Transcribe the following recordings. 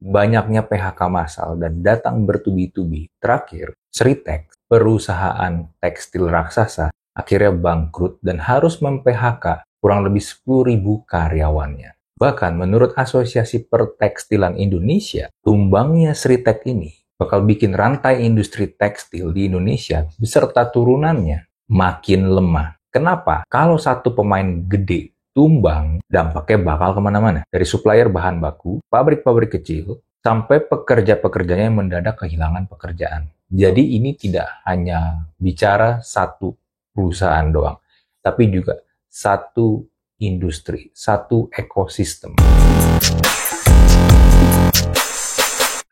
banyaknya PHK massal dan datang bertubi-tubi. Terakhir, Sritex, perusahaan tekstil raksasa, akhirnya bangkrut dan harus mem-PHK kurang lebih 10.000 karyawannya. Bahkan menurut Asosiasi Pertekstilan Indonesia, tumbangnya Sritex ini bakal bikin rantai industri tekstil di Indonesia beserta turunannya makin lemah. Kenapa? Kalau satu pemain gede tumbang, dampaknya bakal kemana-mana. Dari supplier bahan baku, pabrik-pabrik kecil, sampai pekerja-pekerjanya yang mendadak kehilangan pekerjaan. Jadi ini tidak hanya bicara satu perusahaan doang, tapi juga satu industri, satu ekosistem.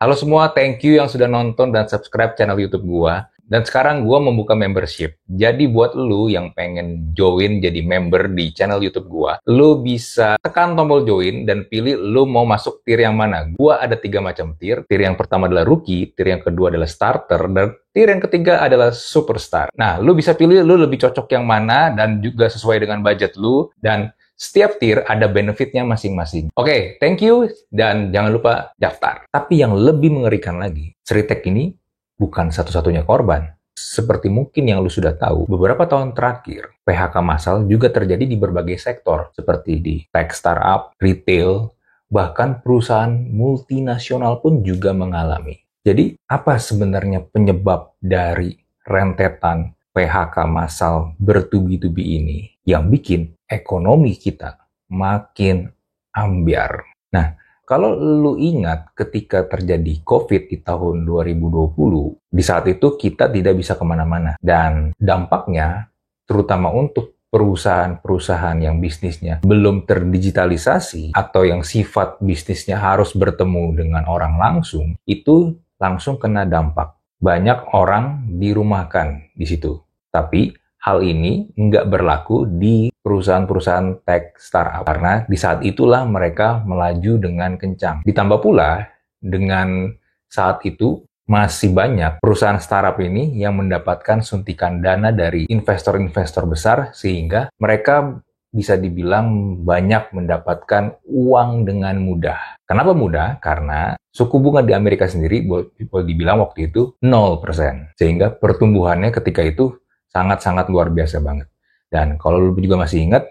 Halo semua, thank you yang sudah nonton dan subscribe channel YouTube gua. Dan sekarang gua membuka membership. Jadi buat lu yang pengen join jadi member di channel YouTube gua, lu bisa tekan tombol join dan pilih lu mau masuk tier yang mana. Gua ada 3 macam tier. Tier yang pertama adalah rookie, tier yang kedua adalah starter, dan tier yang ketiga adalah superstar. Nah, lu bisa pilih lu lebih cocok yang mana dan juga sesuai dengan budget lu, dan setiap tier ada benefitnya masing-masing. Oke, thank you, dan jangan lupa daftar. Tapi yang lebih mengerikan lagi, Sritex ini bukan satu-satunya korban. Seperti mungkin yang lu sudah tahu, beberapa tahun terakhir, PHK massal juga terjadi di berbagai sektor, seperti di tech startup, retail, bahkan perusahaan multinasional pun juga mengalami. Jadi, apa sebenarnya penyebab dari rentetan PHK massal bertubi-tubi ini yang bikin ekonomi kita makin ambyar? Nah, kalau lu ingat ketika terjadi COVID di tahun 2020, di saat itu kita tidak bisa kemana-mana. Dan dampaknya, terutama untuk perusahaan-perusahaan yang bisnisnya belum terdigitalisasi atau yang sifat bisnisnya harus bertemu dengan orang langsung, itu langsung kena dampak. Banyak orang dirumahkan di situ. Tapi hal ini nggak berlaku di perusahaan-perusahaan tech startup karena di saat itulah mereka melaju dengan kencang. Ditambah pula dengan saat itu masih banyak perusahaan startup ini yang mendapatkan suntikan dana dari investor-investor besar sehingga mereka bisa dibilang banyak mendapatkan uang dengan mudah. Kenapa mudah? Karena suku bunga di Amerika sendiri boleh dibilang waktu itu 0%. Sehingga pertumbuhannya ketika itu sangat-sangat luar biasa banget. Dan kalau lu juga masih ingat,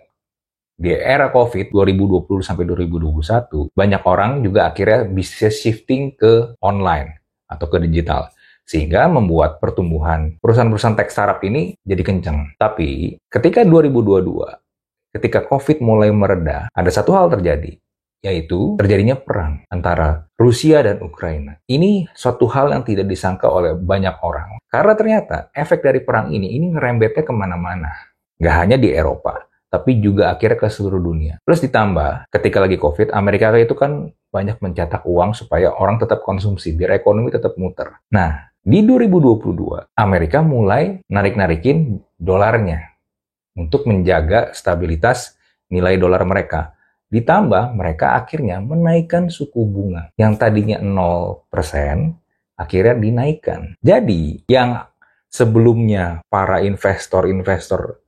di era COVID 2020 sampai 2021, banyak orang juga akhirnya bisa shifting ke online atau ke digital. Sehingga membuat pertumbuhan perusahaan-perusahaan tech startup ini jadi kencang. Tapi ketika 2022, ketika COVID mulai mereda, ada satu hal terjadi, yaitu terjadinya perang antara Rusia dan Ukraina. Ini suatu hal yang tidak disangka oleh banyak orang. Karena ternyata efek dari perang ini ngerembetnya kemana-mana. Nggak hanya di Eropa, tapi juga akhirnya ke seluruh dunia. Plus ditambah, ketika lagi COVID, Amerika itu kan banyak mencetak uang supaya orang tetap konsumsi, biar ekonomi tetap muter. Nah, di 2022, Amerika mulai narik-narikin dolarnya untuk menjaga stabilitas nilai dolar mereka. Ditambah, mereka akhirnya menaikkan suku bunga. Yang tadinya 0%, akhirnya dinaikkan. Jadi, yang sebelumnya para investor-investor,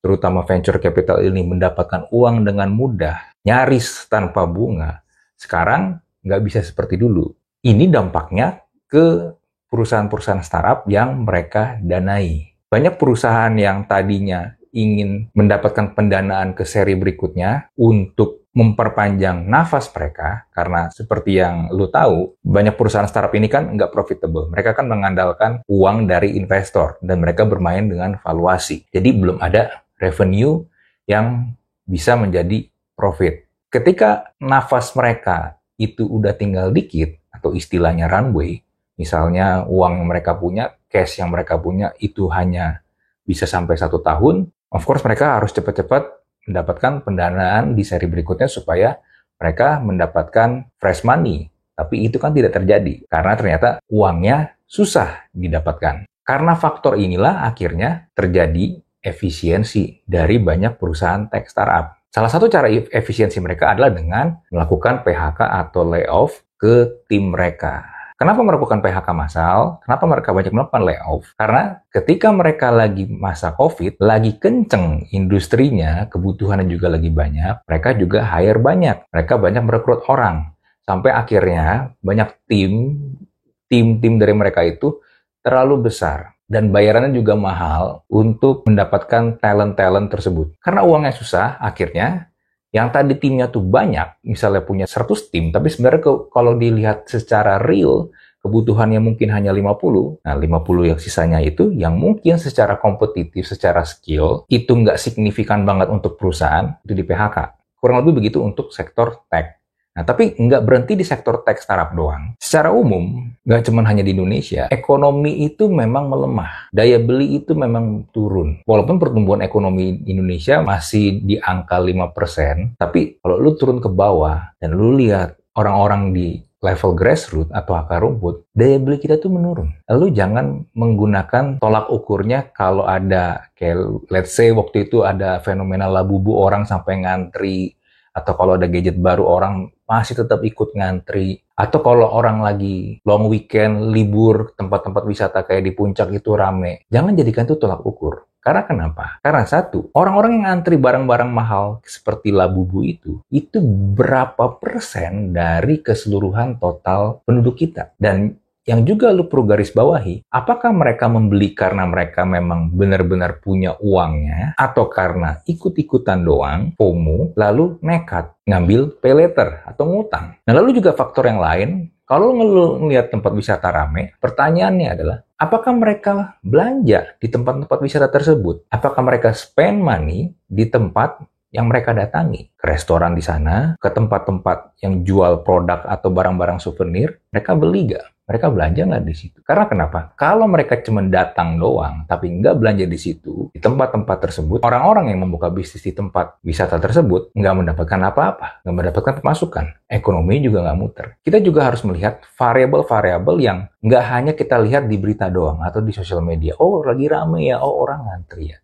terutama venture capital ini, mendapatkan uang dengan mudah, nyaris tanpa bunga, sekarang nggak bisa seperti dulu. Ini dampaknya ke perusahaan-perusahaan startup yang mereka danai. Banyak perusahaan yang tadinya ingin mendapatkan pendanaan ke seri berikutnya untuk memperpanjang nafas mereka, karena seperti yang lu tahu, banyak perusahaan startup ini kan nggak profitable. Mereka kan mengandalkan uang dari investor, dan mereka bermain dengan valuasi. Jadi belum ada revenue yang bisa menjadi profit. Ketika nafas mereka itu udah tinggal dikit, atau istilahnya runway, misalnya uang yang mereka punya, cash yang mereka punya itu hanya bisa sampai 1 tahun, of course mereka harus cepat-cepat mendapatkan pendanaan di seri berikutnya supaya mereka mendapatkan fresh money. Tapi itu kan tidak terjadi karena ternyata uangnya susah didapatkan. Karena faktor inilah akhirnya terjadi efisiensi dari banyak perusahaan tech startup. Salah satu cara efisiensi mereka adalah dengan melakukan PHK atau layoff ke tim mereka. Kenapa melakukan PHK massal? Kenapa mereka banyak melakukan layoff? Karena ketika mereka lagi masa COVID, lagi kenceng industrinya, kebutuhannya juga lagi banyak, mereka juga hire banyak. Mereka banyak merekrut orang. Sampai akhirnya banyak tim dari mereka itu terlalu besar. Dan bayarannya juga mahal untuk mendapatkan talent-talent tersebut. Karena uangnya susah, akhirnya yang tadi timnya tuh banyak, misalnya punya 100 tim, tapi sebenarnya kalau dilihat secara real, kebutuhannya mungkin hanya 50. Nah, 50 yang sisanya itu yang mungkin secara kompetitif, secara skill, itu nggak signifikan banget untuk perusahaan, itu di PHK. Kurang lebih begitu untuk sektor tech. Nah, tapi nggak berhenti di sektor tech startup doang. Secara umum, nggak cuma hanya di Indonesia, ekonomi itu memang melemah. Daya beli itu memang turun. Walaupun pertumbuhan ekonomi Indonesia masih di angka 5%, tapi kalau lu turun ke bawah dan lu lihat orang-orang di level grassroots atau akar rumput, daya beli kita tuh menurun. Lalu jangan menggunakan tolak ukurnya kalau ada, kayak let's say waktu itu ada fenomena labubu orang sampai ngantri, atau kalau ada gadget baru orang masih tetap ikut ngantri, atau kalau orang lagi long weekend, libur, tempat-tempat wisata kayak di puncak itu rame. Jangan jadikan itu tolak ukur. Karena kenapa? Karena satu, orang-orang yang ngantri barang-barang mahal seperti labubu itu berapa persen dari keseluruhan total penduduk kita? Dan yang juga lu perlu garis bawahi, apakah mereka membeli karena mereka memang benar-benar punya uangnya, atau karena ikut-ikutan doang, FOMO, lalu nekat ngambil pay later atau ngutang. Nah, lalu juga faktor yang lain, kalau lu ngelihat tempat wisata rame, pertanyaannya adalah, apakah mereka belanja di tempat-tempat wisata tersebut? Apakah mereka spend money di tempat yang mereka datangi? Ke restoran di sana, ke tempat-tempat yang jual produk atau barang-barang souvenir, mereka beli nggak? Mereka belanja nggak di situ? Karena kenapa? Kalau mereka cuma datang doang, tapi nggak belanja di situ, di tempat-tempat tersebut, orang-orang yang membuka bisnis di tempat wisata tersebut nggak mendapatkan apa-apa, nggak mendapatkan pemasukan. Ekonomi juga nggak muter. Kita juga harus melihat variabel-variabel yang nggak hanya kita lihat di berita doang atau di sosial media. Oh, lagi rame ya. Oh, orang ngantri ya.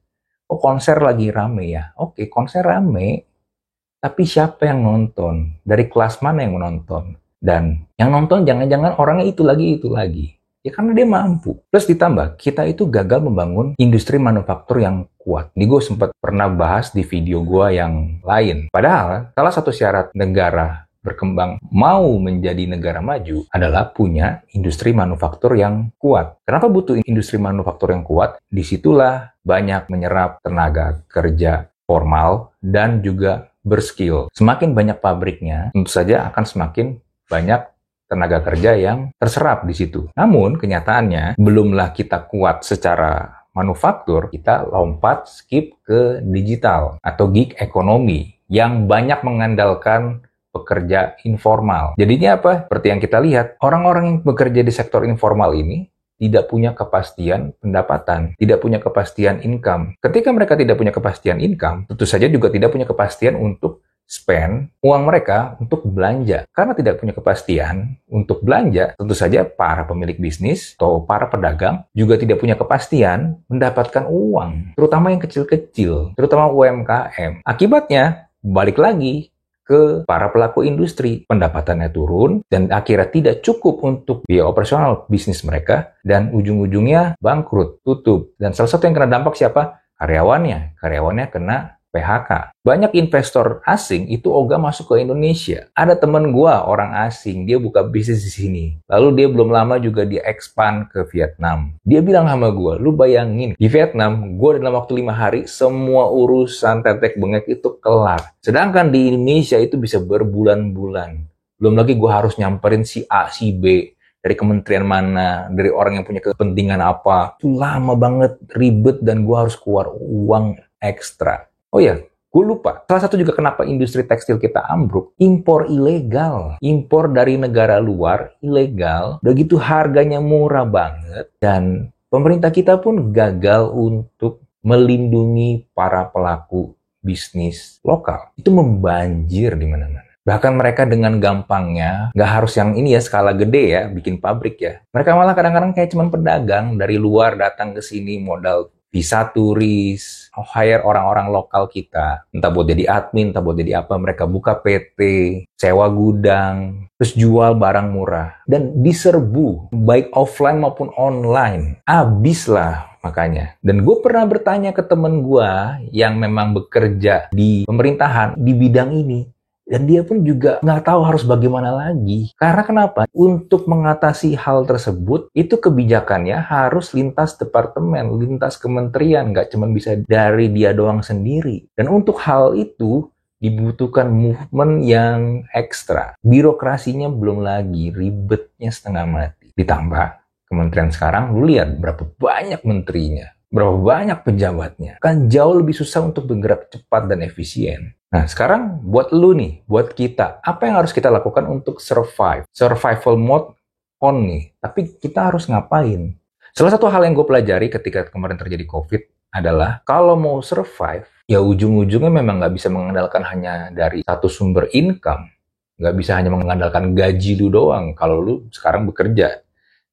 Oh, konser lagi rame ya. Oke, konser rame, tapi siapa yang nonton? Dari kelas mana yang menonton? Dan yang nonton jangan-jangan orangnya itu lagi. Ya karena dia mampu. Plus ditambah, kita itu gagal membangun industri manufaktur yang kuat. Ini gue sempat pernah bahas di video gue yang lain. Padahal, salah satu syarat negara berkembang mau menjadi negara maju adalah punya industri manufaktur yang kuat. Kenapa butuh industri manufaktur yang kuat? Disitulah banyak menyerap tenaga kerja formal dan juga berskill. Semakin banyak pabriknya, tentu saja akan semakin banyak tenaga kerja yang terserap di situ. Namun, kenyataannya, belumlah kita kuat secara manufaktur, kita lompat skip ke digital atau gig ekonomi yang banyak mengandalkan pekerja informal. Jadinya apa? Seperti yang kita lihat, orang-orang yang bekerja di sektor informal ini tidak punya kepastian pendapatan, tidak punya kepastian income. Ketika mereka tidak punya kepastian income, tentu saja juga tidak punya kepastian untuk spend uang mereka untuk belanja. Karena tidak punya kepastian untuk belanja, tentu saja para pemilik bisnis atau para pedagang juga tidak punya kepastian mendapatkan uang, terutama yang kecil-kecil, terutama UMKM. Akibatnya, balik lagi ke para pelaku industri, pendapatannya turun dan akhirnya tidak cukup untuk biaya operasional bisnis mereka dan ujung-ujungnya bangkrut, tutup. Dan salah satu yang kena dampak siapa? Karyawannya kena PHK. Banyak investor asing itu ogah masuk ke Indonesia. Ada temen gua orang asing, dia buka bisnis di sini. Lalu dia belum lama juga dia expand ke Vietnam. Dia bilang sama gua, lu bayangin di Vietnam, gua dalam waktu 5 hari semua urusan tetek bengek itu kelar. Sedangkan di Indonesia itu bisa berbulan-bulan. Belum lagi gua harus nyamperin si A, si B, dari kementerian mana, dari orang yang punya kepentingan apa. Itu lama banget, ribet, dan gua harus keluar uang ekstra. Oh ya, gue lupa. Salah satu juga kenapa industri tekstil kita ambruk, impor ilegal. Impor dari negara luar, ilegal. Udah gitu harganya murah banget. Dan pemerintah kita pun gagal untuk melindungi para pelaku bisnis lokal. Itu membanjir di mana-mana. Bahkan mereka dengan gampangnya, nggak harus yang ini ya, skala gede ya, bikin pabrik ya. Mereka malah kadang-kadang kayak cuman pedagang dari luar datang ke sini modal visa turis, hire orang-orang lokal kita, entah buat jadi admin, entah buat jadi apa, mereka buka PT, sewa gudang, terus jual barang murah, dan diserbu, baik offline maupun online. Abis lah makanya. Dan gue pernah bertanya ke temen gue yang memang bekerja di pemerintahan di bidang ini, Dan dia pun juga nggak tahu harus bagaimana lagi. Karena kenapa? Untuk mengatasi hal tersebut, itu kebijakannya harus lintas departemen, lintas kementerian, nggak cuma bisa dari dia doang sendiri. Dan untuk hal itu, dibutuhkan movement yang ekstra. Birokrasinya belum lagi, ribetnya setengah mati. Ditambah, kementerian sekarang, lu lihat berapa banyak menterinya, berapa banyak pejabatnya. Kan jauh lebih susah untuk bergerak cepat dan efisien. Nah, sekarang buat lu nih, buat kita, apa yang harus kita lakukan untuk survive? Survival mode on nih, tapi kita harus ngapain? Salah satu hal yang gue pelajari ketika kemarin terjadi COVID adalah, kalau mau survive, ya ujung-ujungnya memang nggak bisa mengandalkan hanya dari satu sumber income. Nggak bisa hanya mengandalkan gaji lu doang kalau lu sekarang bekerja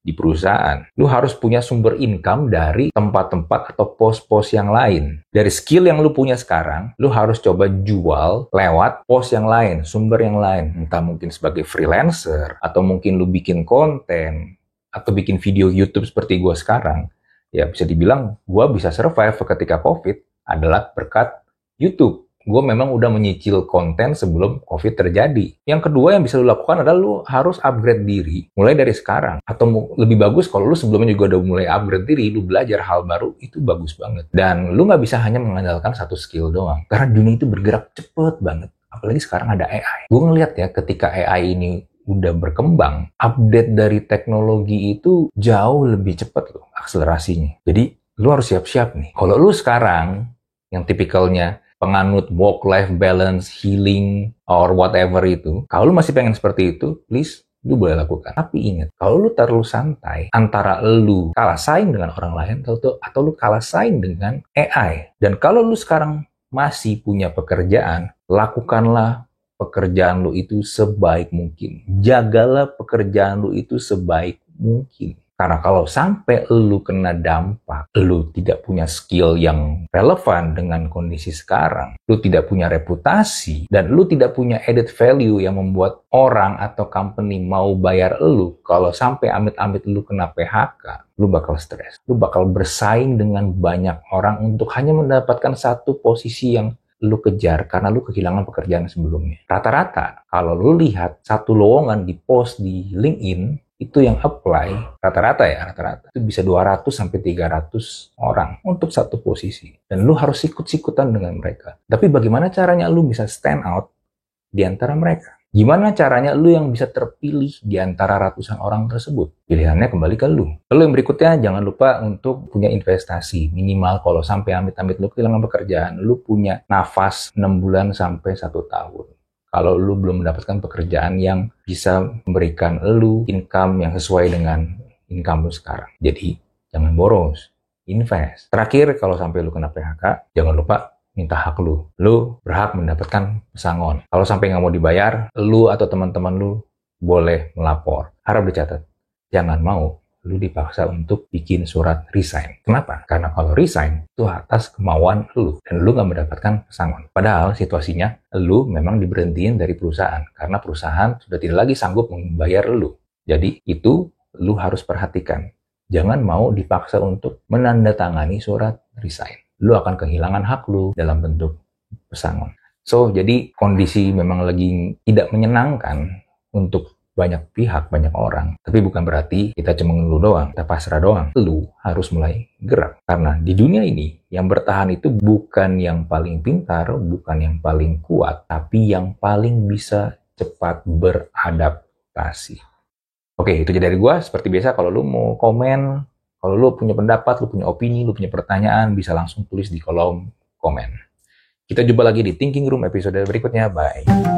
di perusahaan. Lu harus punya sumber income dari tempat-tempat atau pos-pos yang lain. Dari skill yang lu punya sekarang, lu harus coba jual lewat pos yang lain, sumber yang lain. Entah mungkin sebagai freelancer, atau mungkin lu bikin konten, atau bikin video YouTube seperti gua sekarang. Ya bisa dibilang gua bisa survive ketika COVID adalah berkat YouTube. Gue memang udah menyicil konten sebelum COVID terjadi. Yang kedua yang bisa lu lakukan adalah lu harus upgrade diri mulai dari sekarang. Atau lebih bagus kalau lu sebelumnya juga udah mulai upgrade diri, lu belajar hal baru, itu bagus banget. Dan lu nggak bisa hanya mengandalkan satu skill doang. Karena dunia itu bergerak cepet banget. Apalagi sekarang ada AI. Gue ngeliat ya ketika AI ini udah berkembang, update dari teknologi itu jauh lebih cepat loh akselerasinya. Jadi lu harus siap-siap nih. Kalau lu sekarang yang tipikalnya penganut work-life balance, healing, or whatever itu, kalau lu masih pengen seperti itu, please, lu boleh lakukan. Tapi ingat, kalau lu terlalu santai, antara lu kalah saing dengan orang lain, atau lu kalah saing dengan AI. Dan kalau lu sekarang masih punya pekerjaan, lakukanlah pekerjaan lu itu sebaik mungkin. Jagalah pekerjaan lu itu sebaik mungkin. Karena kalau sampai lu kena dampak, lu tidak punya skill yang relevan dengan kondisi sekarang, lu tidak punya reputasi, dan lu tidak punya added value yang membuat orang atau company mau bayar lu, kalau sampai amit-amit lu kena PHK, lu bakal stres. Lu bakal bersaing dengan banyak orang untuk hanya mendapatkan satu posisi yang lu kejar karena lu kehilangan pekerjaan sebelumnya. Rata-rata, kalau lu lihat satu lowongan di post di LinkedIn, itu yang apply, rata-rata itu bisa 200 sampai 300 orang untuk satu posisi. Dan lu harus sikut-sikutan dengan mereka. Tapi bagaimana caranya lu bisa stand out di antara mereka? Gimana caranya lu yang bisa terpilih di antara ratusan orang tersebut? Pilihannya kembali ke lu. Lalu yang berikutnya, jangan lupa untuk punya investasi. Minimal kalau sampai amit-amit lu kehilangan pekerjaan, lu punya nafas 6 bulan sampai 1 tahun. Kalau lu belum mendapatkan pekerjaan yang bisa memberikan lu income yang sesuai dengan income lu sekarang. Jadi, jangan boros. Invest. Terakhir, kalau sampai lu kena PHK, jangan lupa minta hak lu. Lu berhak mendapatkan pesangon. Kalau sampai nggak mau dibayar, lu atau teman-teman lu boleh melapor. Harap dicatat. Jangan mau lu dipaksa untuk bikin surat resign. Kenapa? Karena kalau resign, itu atas kemauan lu. Dan lu nggak mendapatkan pesangon. Padahal situasinya, lu memang diberhentiin dari perusahaan. Karena perusahaan sudah tidak lagi sanggup membayar lu. Jadi, itu lu harus perhatikan. Jangan mau dipaksa untuk menandatangani surat resign. Lu akan kehilangan hak lu dalam bentuk pesangon. So, jadi kondisi memang lagi tidak menyenangkan untuk banyak pihak, banyak orang. Tapi bukan berarti kita cuma ngeluh doang, kita pasrah doang. Lu harus mulai gerak. Karena di dunia ini, yang bertahan itu bukan yang paling pintar, bukan yang paling kuat, tapi yang paling bisa cepat beradaptasi. Oke, itu jadi dari gua. Seperti biasa, kalau lu mau komen, kalau lu punya pendapat, lu punya opini, lu punya pertanyaan, bisa langsung tulis di kolom komen. Kita jumpa lagi di Thinking Room episode berikutnya. Bye.